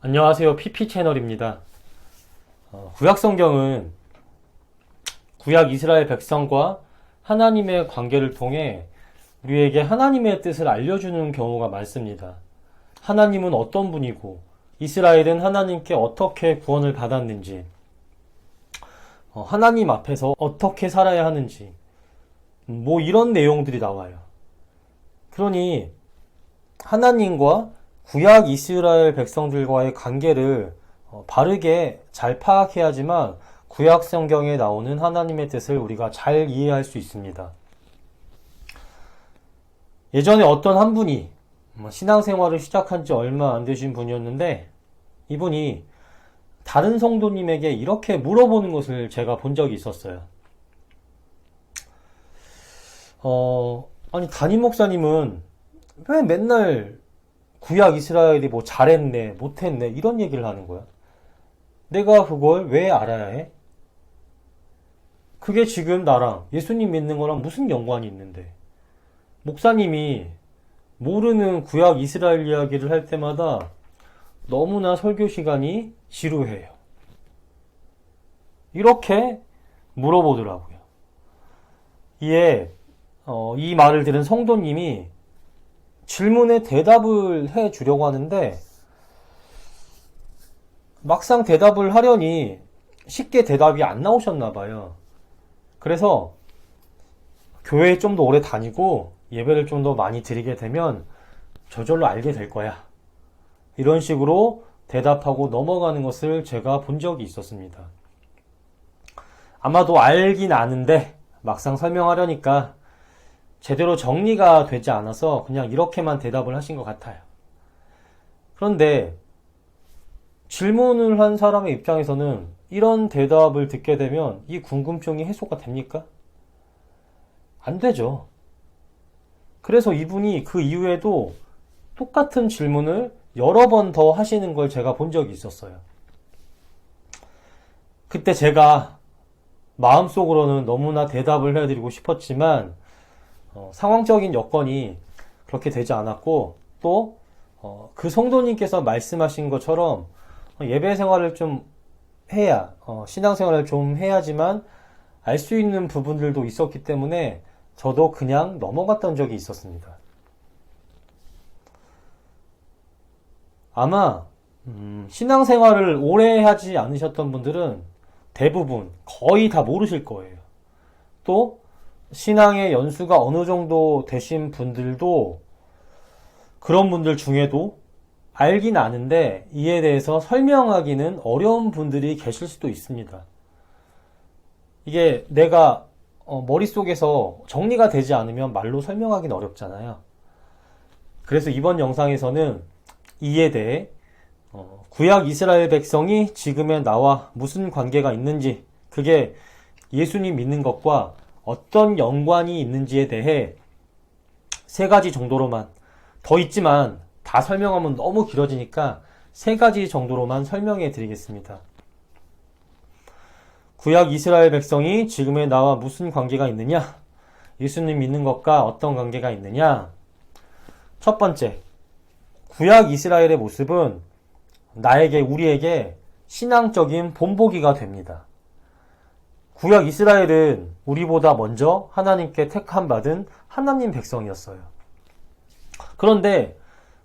안녕하세요. PP 채널입니다. 구약 성경은 구약 이스라엘 백성과 하나님의 관계를 통해 우리에게 하나님의 뜻을 알려주는 경우가 많습니다. 하나님은 어떤 분이고 이스라엘은 하나님께 어떻게 구원을 받았는지, 하나님 앞에서 어떻게 살아야 하는지, 이런 내용들이 나와요. 그러니 하나님과 구약 이스라엘 백성들과의 관계를 바르게 잘 파악해야지만 구약 성경에 나오는 하나님의 뜻을 우리가 잘 이해할 수 있습니다. 예전에 어떤 한 분이 신앙생활을 시작한 지 얼마 안 되신 분이었는데, 이분이 다른 성도님에게 이렇게 물어보는 것을 제가 본 적이 있었어요. 아니, 담임 목사님은 왜 맨날 구약 이스라엘이 잘했네, 못했네, 이런 얘기를 하는 거야? 내가 그걸 왜 알아야 해? 그게 지금 나랑 예수님 믿는 거랑 무슨 연관이 있는데? 목사님이 모르는 구약 이스라엘 이야기를 할 때마다 너무나 설교 시간이 지루해요. 이렇게 물어보더라고요. 이 말을 들은 성도님이 질문에 대답을 해 주려고 하는데, 막상 대답을 하려니 쉽게 대답이 안 나오셨나 봐요. 그래서 교회에 좀 더 오래 다니고 예배를 좀 더 많이 드리게 되면 저절로 알게 될 거야, 이런 식으로 대답하고 넘어가는 것을 제가 본 적이 있었습니다. 아마도 알긴 아는데 막상 설명하려니까 제대로 정리가 되지 않아서 그냥 이렇게만 대답을 하신 것 같아요. 그런데 질문을 한 사람의 입장에서는 이런 대답을 듣게 되면 이 궁금증이 해소가 됩니까? 안 되죠. 그래서 이분이 그 이후에도 똑같은 질문을 여러 번 더 하시는 걸 제가 본 적이 있었어요. 그때 제가 마음속으로는 너무나 대답을 해드리고 싶었지만 상황적인 여건이 그렇게 되지 않았고, 또 그 성도님께서 말씀하신 것처럼 예배 생활을 좀 해야, 신앙생활을 좀 해야지만 알 수 있는 부분들도 있었기 때문에 저도 그냥 넘어갔던 적이 있었습니다. 아마 신앙생활을 오래 하지 않으셨던 분들은 대부분 거의 다 모르실 거예요. 또 신앙의 연수가 어느 정도 되신 분들도, 그런 분들 중에도 알긴 아는데 이에 대해서 설명하기는 어려운 분들이 계실 수도 있습니다. 이게 내가 머릿속에서 정리가 되지 않으면 말로 설명하기는 어렵잖아요. 그래서 이번 영상에서는 이에 대해 구약 이스라엘 백성이 지금의 나와 무슨 관계가 있는지, 그게 예수님 믿는 것과 어떤 연관이 있는지에 대해 세 가지 정도로만, 더 있지만 다 설명하면 너무 길어지니까 세 가지 정도로만 설명해 드리겠습니다. 구약 이스라엘 백성이 지금의 나와 무슨 관계가 있느냐? 예수님 믿는 것과 어떤 관계가 있느냐? 첫 번째, 구약 이스라엘의 모습은 우리에게 신앙적인 본보기가 됩니다. 구약 이스라엘은 우리보다 먼저 하나님께 택함받은 하나님 백성이었어요. 그런데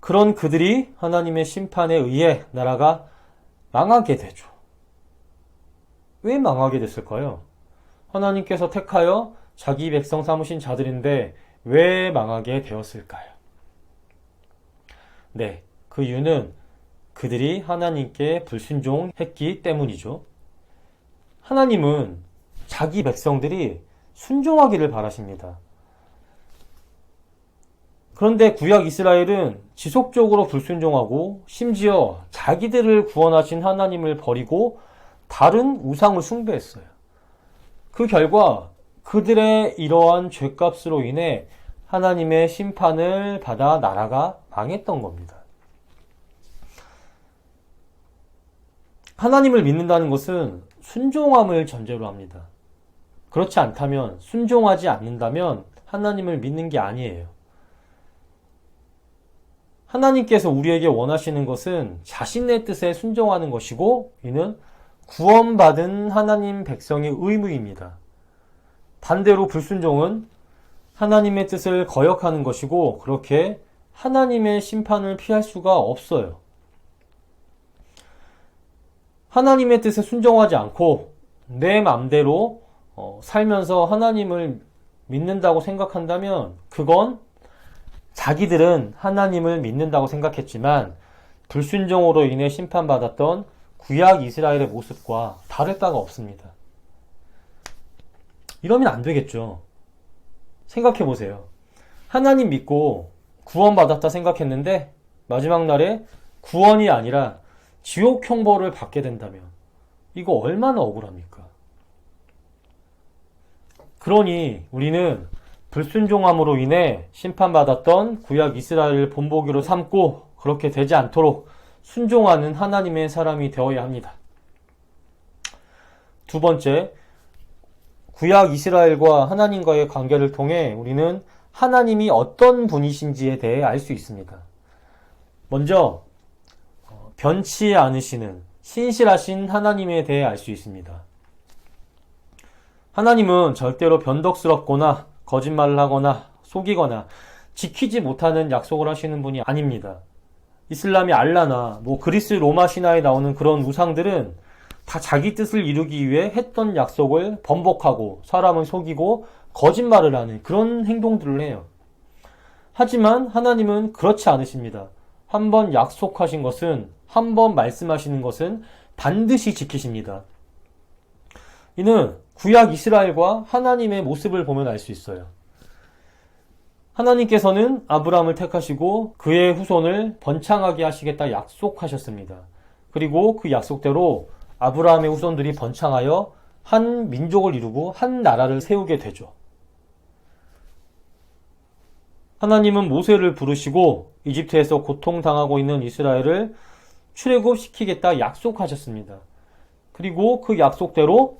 그런 그들이 하나님의 심판에 의해 나라가 망하게 되죠. 왜 망하게 됐을까요? 하나님께서 택하여 자기 백성 삼으신 자들인데 왜 망하게 되었을까요? 네, 그 이유는 그들이 하나님께 불순종했기 때문이죠. 하나님은 자기 백성들이 순종하기를 바라십니다. 그런데 구약 이스라엘은 지속적으로 불순종하고 심지어 자기들을 구원하신 하나님을 버리고 다른 우상을 숭배했어요. 그 결과 그들의 이러한 죄값으로 인해 하나님의 심판을 받아 나라가 망했던 겁니다. 하나님을 믿는다는 것은 순종함을 전제로 합니다. 그렇지 않다면, 순종하지 않는다면 하나님을 믿는 게 아니에요. 하나님께서 우리에게 원하시는 것은 자신의 뜻에 순종하는 것이고 이는 구원받은 하나님 백성의 의무입니다. 반대로 불순종은 하나님의 뜻을 거역하는 것이고 그렇게 하나님의 심판을 피할 수가 없어요. 하나님의 뜻에 순종하지 않고 내 맘대로 살면서 하나님을 믿는다고 생각한다면 그건 자기들은 하나님을 믿는다고 생각했지만 불순종으로 인해 심판받았던 구약 이스라엘의 모습과 다를 바가 없습니다. 이러면 안 되겠죠. 생각해 보세요. 하나님 믿고 구원받았다 생각했는데 마지막 날에 구원이 아니라 지옥 형벌을 받게 된다면 이거 얼마나 억울합니까? 그러니 우리는 불순종함으로 인해 심판받았던 구약 이스라엘을 본보기로 삼고 그렇게 되지 않도록 순종하는 하나님의 사람이 되어야 합니다. 두 번째, 구약 이스라엘과 하나님과의 관계를 통해 우리는 하나님이 어떤 분이신지에 대해 알 수 있습니다. 먼저 변치 않으시는 신실하신 하나님에 대해 알 수 있습니다. 하나님은 절대로 변덕스럽거나 거짓말을 하거나 속이거나 지키지 못하는 약속을 하시는 분이 아닙니다. 이슬람의 알라나 그리스 로마 신화에 나오는 그런 우상들은 다 자기 뜻을 이루기 위해 했던 약속을 번복하고 사람을 속이고 거짓말을 하는 그런 행동들을 해요. 하지만 하나님은 그렇지 않으십니다. 한번 약속하신 것은, 한번 말씀하시는 것은 반드시 지키십니다. 이는 구약 이스라엘과 하나님의 모습을 보면 알 수 있어요. 하나님께서는 아브라함을 택하시고 그의 후손을 번창하게 하시겠다 약속하셨습니다. 그리고 그 약속대로 아브라함의 후손들이 번창하여 한 민족을 이루고 한 나라를 세우게 되죠. 하나님은 모세를 부르시고 이집트에서 고통당하고 있는 이스라엘을 출애굽시키겠다 약속하셨습니다. 그리고 그 약속대로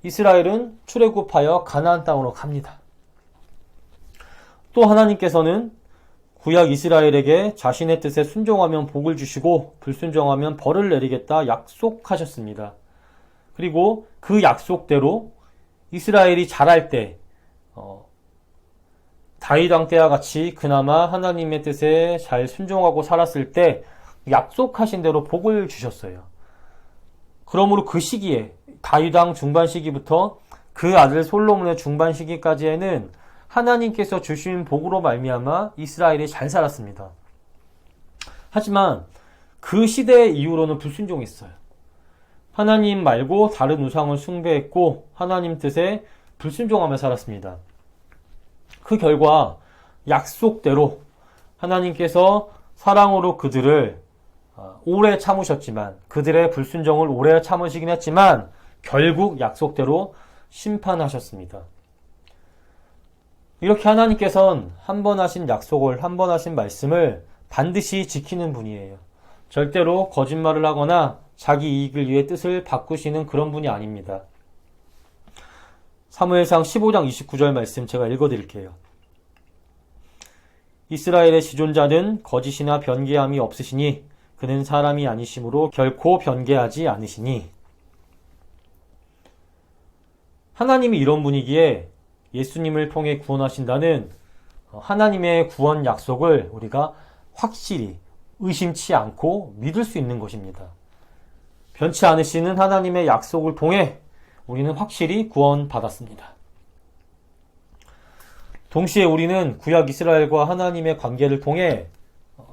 이스라엘은 출애굽하여 가나안 땅으로 갑니다. 또 하나님께서는 구약 이스라엘에게 자신의 뜻에 순종하면 복을 주시고 불순종하면 벌을 내리겠다 약속하셨습니다. 그리고 그 약속대로 이스라엘이 자랄 때 다윗 왕 때와 같이 그나마 하나님의 뜻에 잘 순종하고 살았을 때 약속하신 대로 복을 주셨어요. 그러므로 그 시기에 다윗 왕 중반 시기부터 그 아들 솔로몬의 중반 시기까지에는 하나님께서 주신 복으로 말미암아 이스라엘이 잘 살았습니다. 하지만 그 시대 이후로는 불순종했어요. 하나님 말고 다른 우상을 숭배했고 하나님 뜻에 불순종하며 살았습니다. 그 결과 약속대로 하나님께서 사랑으로 그들을 오래 참으셨지만 그들의 불순종을 오래 참으시긴 했지만 결국 약속대로 심판하셨습니다. 이렇게 하나님께서는 한 번 하신 약속을, 한 번 하신 말씀을 반드시 지키는 분이에요. 절대로 거짓말을 하거나 자기 이익을 위해 뜻을 바꾸시는 그런 분이 아닙니다. 사무엘상 15장 29절 말씀 제가 읽어드릴게요. 이스라엘의 지존자는 거짓이나 변개함이 없으시니 그는 사람이 아니심으로 결코 변개하지 않으시니. 하나님이 이런 분이기에 예수님을 통해 구원하신다는 하나님의 구원 약속을 우리가 확실히 의심치 않고 믿을 수 있는 것입니다. 변치 않으시는 하나님의 약속을 통해 우리는 확실히 구원받았습니다. 동시에 우리는 구약 이스라엘과 하나님의 관계를 통해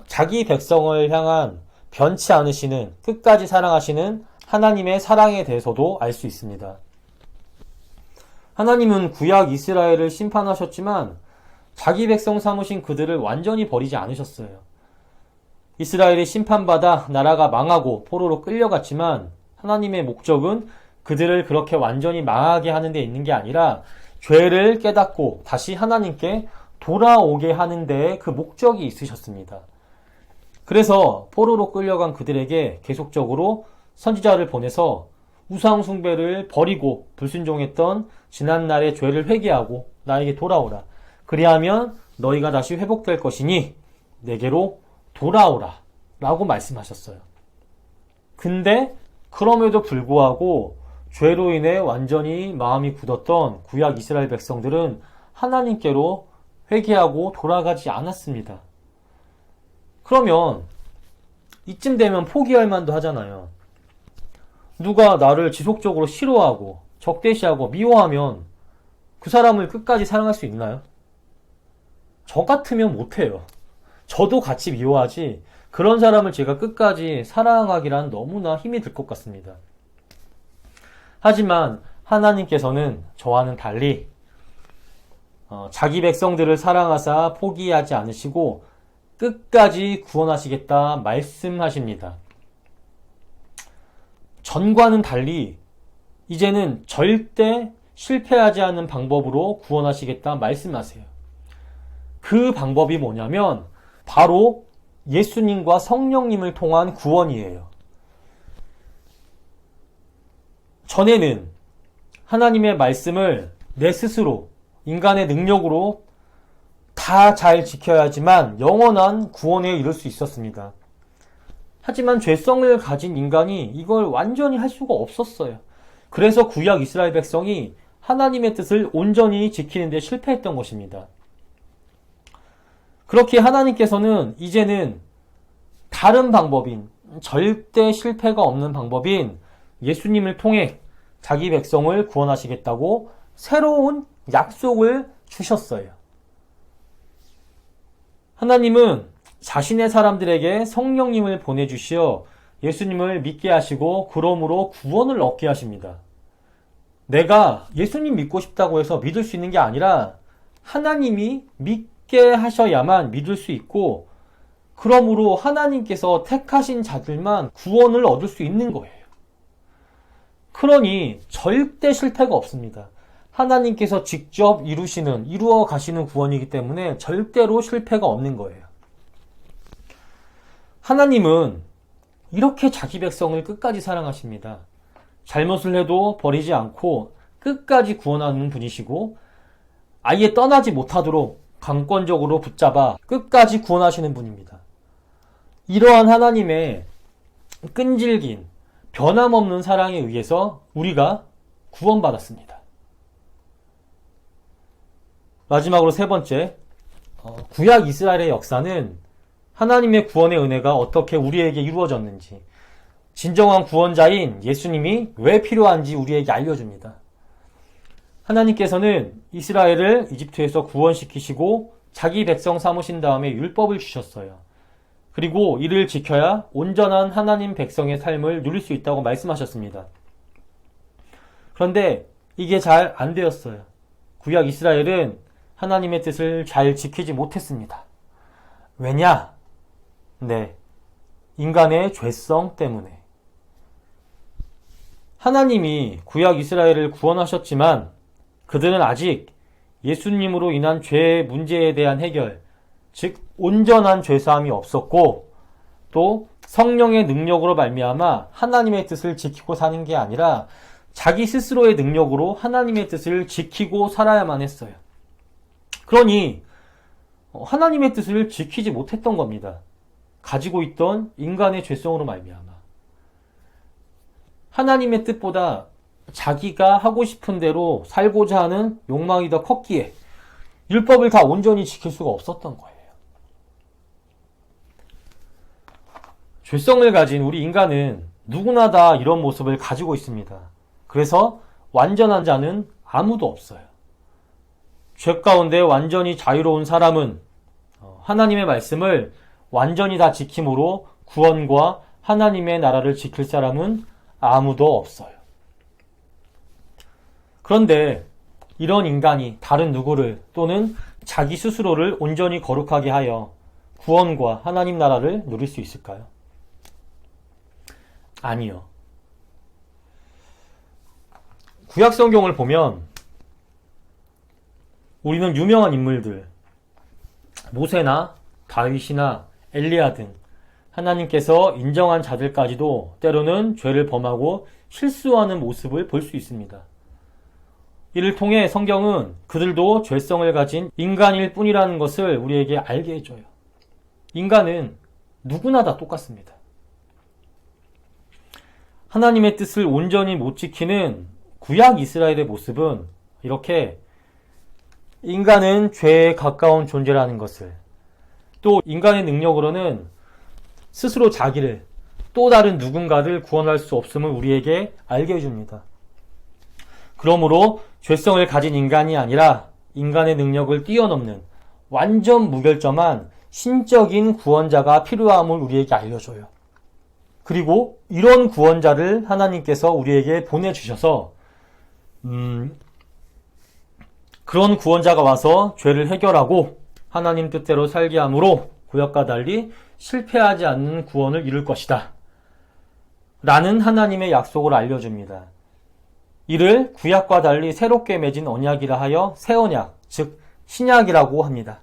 자기 백성을 향한 변치 않으시는, 끝까지 사랑하시는 하나님의 사랑에 대해서도 알 수 있습니다. 하나님은 구약 이스라엘을 심판하셨지만 자기 백성 삼으신 그들을 완전히 버리지 않으셨어요. 이스라엘이 심판받아 나라가 망하고 포로로 끌려갔지만 하나님의 목적은 그들을 그렇게 완전히 망하게 하는 데 있는 게 아니라 죄를 깨닫고 다시 하나님께 돌아오게 하는 데에 그 목적이 있으셨습니다. 그래서 포로로 끌려간 그들에게 계속적으로 선지자를 보내서 우상 숭배를 버리고 불순종했던 지난날의 죄를 회개하고 나에게 돌아오라. 그리하면 너희가 다시 회복될 것이니 내게로 돌아오라 라고 말씀하셨어요. 근데 그럼에도 불구하고 죄로 인해 완전히 마음이 굳었던 구약 이스라엘 백성들은 하나님께로 회개하고 돌아가지 않았습니다. 그러면 이쯤 되면 포기할 만도 하잖아요. 누가 나를 지속적으로 싫어하고 적대시하고 미워하면 그 사람을 끝까지 사랑할 수 있나요? 저 같으면 못해요. 저도 같이 미워하지 그런 사람을 제가 끝까지 사랑하기란 너무나 힘이 들 것 같습니다. 하지만 하나님께서는 저와는 달리 자기 백성들을 사랑하사 포기하지 않으시고 끝까지 구원하시겠다 말씀하십니다. 전과는 달리 이제는 절대 실패하지 않는 방법으로 구원하시겠다 말씀하세요. 그 방법이 뭐냐면 바로 예수님과 성령님을 통한 구원이에요. 전에는 하나님의 말씀을 내 스스로 인간의 능력으로 다 잘 지켜야지만 영원한 구원에 이를 수 있었습니다. 하지만 죄성을 가진 인간이 이걸 완전히 할 수가 없었어요. 그래서 구약 이스라엘 백성이 하나님의 뜻을 온전히 지키는 데 실패했던 것입니다. 그렇게 하나님께서는 이제는 다른 방법인, 절대 실패가 없는 방법인 예수님을 통해 자기 백성을 구원하시겠다고 새로운 약속을 주셨어요. 하나님은 자신의 사람들에게 성령님을 보내주시어 예수님을 믿게 하시고 그러므로 구원을 얻게 하십니다. 내가 예수님 믿고 싶다고 해서 믿을 수 있는 게 아니라 하나님이 믿게 하셔야만 믿을 수 있고 그러므로 하나님께서 택하신 자들만 구원을 얻을 수 있는 거예요. 그러니 절대 실패가 없습니다. 하나님께서 직접 이루어 가시는 구원이기 때문에 절대로 실패가 없는 거예요. 하나님은 이렇게 자기 백성을 끝까지 사랑하십니다. 잘못을 해도 버리지 않고 끝까지 구원하는 분이시고 아예 떠나지 못하도록 강권적으로 붙잡아 끝까지 구원하시는 분입니다. 이러한 하나님의 끈질긴 변함없는 사랑에 의해서 우리가 구원받았습니다. 마지막으로 세 번째, 구약 이스라엘의 역사는 하나님의 구원의 은혜가 어떻게 우리에게 이루어졌는지, 진정한 구원자인 예수님이 왜 필요한지 우리에게 알려줍니다. 하나님께서는 이스라엘을 이집트에서 구원시키시고 자기 백성 삼으신 다음에 율법을 주셨어요. 그리고 이를 지켜야 온전한 하나님 백성의 삶을 누릴 수 있다고 말씀하셨습니다. 그런데 이게 잘 안 되었어요. 구약 이스라엘은 하나님의 뜻을 잘 지키지 못했습니다. 왜냐? 네, 인간의 죄성 때문에. 하나님이 구약 이스라엘을 구원하셨지만 그들은 아직 예수님으로 인한 죄의 문제에 대한 해결, 즉 온전한 죄사함이 없었고 또 성령의 능력으로 말미암아 하나님의 뜻을 지키고 사는 게 아니라 자기 스스로의 능력으로 하나님의 뜻을 지키고 살아야만 했어요. 그러니 하나님의 뜻을 지키지 못했던 겁니다. 가지고 있던 인간의 죄성으로 말미암아. 하나님의 뜻보다 자기가 하고 싶은 대로 살고자 하는 욕망이 더 컸기에 율법을 다 온전히 지킬 수가 없었던 거예요. 죄성을 가진 우리 인간은 누구나 다 이런 모습을 가지고 있습니다. 그래서 완전한 자는 아무도 없어요. 죄 가운데 완전히 자유로운 사람은 하나님의 말씀을 완전히 다 지킴으로 구원과 하나님의 나라를 지킬 사람은 아무도 없어요. 그런데 이런 인간이 다른 누구를 또는 자기 스스로를 온전히 거룩하게 하여 구원과 하나님 나라를 누릴 수 있을까요? 아니요. 구약 성경을 보면 우리는 유명한 인물들, 모세나 다윗이나 엘리야 등 하나님께서 인정한 자들까지도 때로는 죄를 범하고 실수하는 모습을 볼 수 있습니다. 이를 통해 성경은 그들도 죄성을 가진 인간일 뿐이라는 것을 우리에게 알게 해줘요. 인간은 누구나 다 똑같습니다. 하나님의 뜻을 온전히 못 지키는 구약 이스라엘의 모습은 이렇게 인간은 죄에 가까운 존재라는 것을, 또 인간의 능력으로는 스스로 자기를, 또 다른 누군가를 구원할 수 없음을 우리에게 알게 해줍니다. 그러므로 죄성을 가진 인간이 아니라 인간의 능력을 뛰어넘는 완전 무결점한 신적인 구원자가 필요함을 우리에게 알려줘요. 그리고 이런 구원자를 하나님께서 우리에게 보내주셔서 그런 구원자가 와서 죄를 해결하고 하나님 뜻대로 살게 함으로 구약과 달리 실패하지 않는 구원을 이룰 것이다 라는 하나님의 약속을 알려줍니다. 이를 구약과 달리 새롭게 맺은 언약이라 하여 새 언약, 즉 신약이라고 합니다.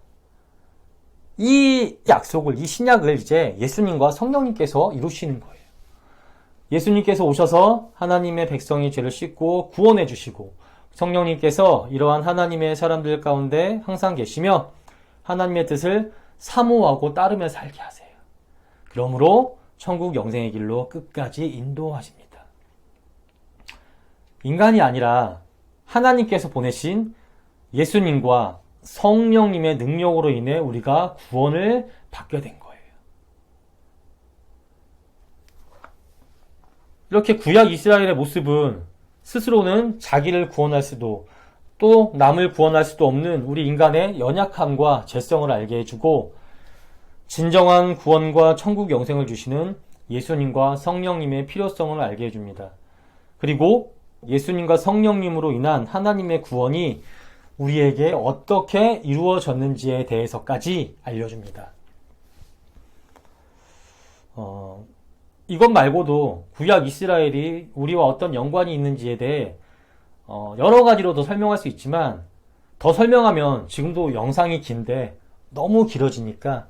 이 약속을, 이 신약을 이제 예수님과 성령님께서 이루시는 거예요. 예수님께서 오셔서 하나님의 백성의 죄를 씻고 구원해 주시고, 성령님께서 이러한 하나님의 사람들 가운데 항상 계시며 하나님의 뜻을 사모하고 따르며 살게 하세요. 그러므로 천국 영생의 길로 끝까지 인도하십니다. 인간이 아니라 하나님께서 보내신 예수님과 성령님의 능력으로 인해 우리가 구원을 받게 된 거예요. 이렇게 구약 이스라엘의 모습은 스스로는 자기를 구원할 수도 또 남을 구원할 수도 없는 우리 인간의 연약함과 죄성을 알게 해주고, 진정한 구원과 천국 영생을 주시는 예수님과 성령님의 필요성을 알게 해줍니다. 그리고 예수님과 성령님으로 인한 하나님의 구원이 우리에게 어떻게 이루어졌는지에 대해서까지 알려줍니다. 이것 말고도 구약 이스라엘이 우리와 어떤 연관이 있는지에 대해 여러 가지로 더 설명할 수 있지만, 더 설명하면 지금도 영상이 긴데 너무 길어지니까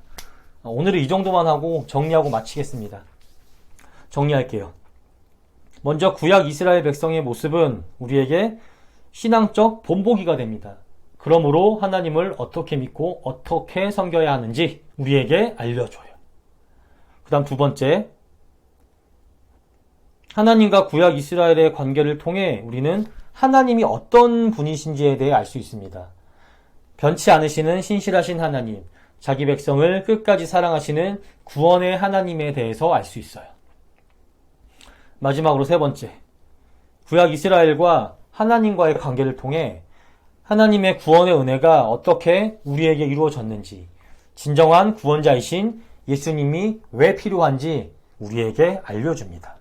오늘은 이 정도만 하고 정리하고 마치겠습니다. 정리할게요. 먼저 구약 이스라엘 백성의 모습은 우리에게 신앙적 본보기가 됩니다. 그러므로 하나님을 어떻게 믿고 어떻게 섬겨야 하는지 우리에게 알려줘요. 그 다음 두 번째, 하나님과 구약 이스라엘의 관계를 통해 우리는 하나님이 어떤 분이신지에 대해 알 수 있습니다. 변치 않으시는 신실하신 하나님, 자기 백성을 끝까지 사랑하시는 구원의 하나님에 대해서 알 수 있어요. 마지막으로 세 번째, 구약 이스라엘과 하나님과의 관계를 통해 하나님의 구원의 은혜가 어떻게 우리에게 이루어졌는지, 진정한 구원자이신 예수님이 왜 필요한지 우리에게 알려줍니다.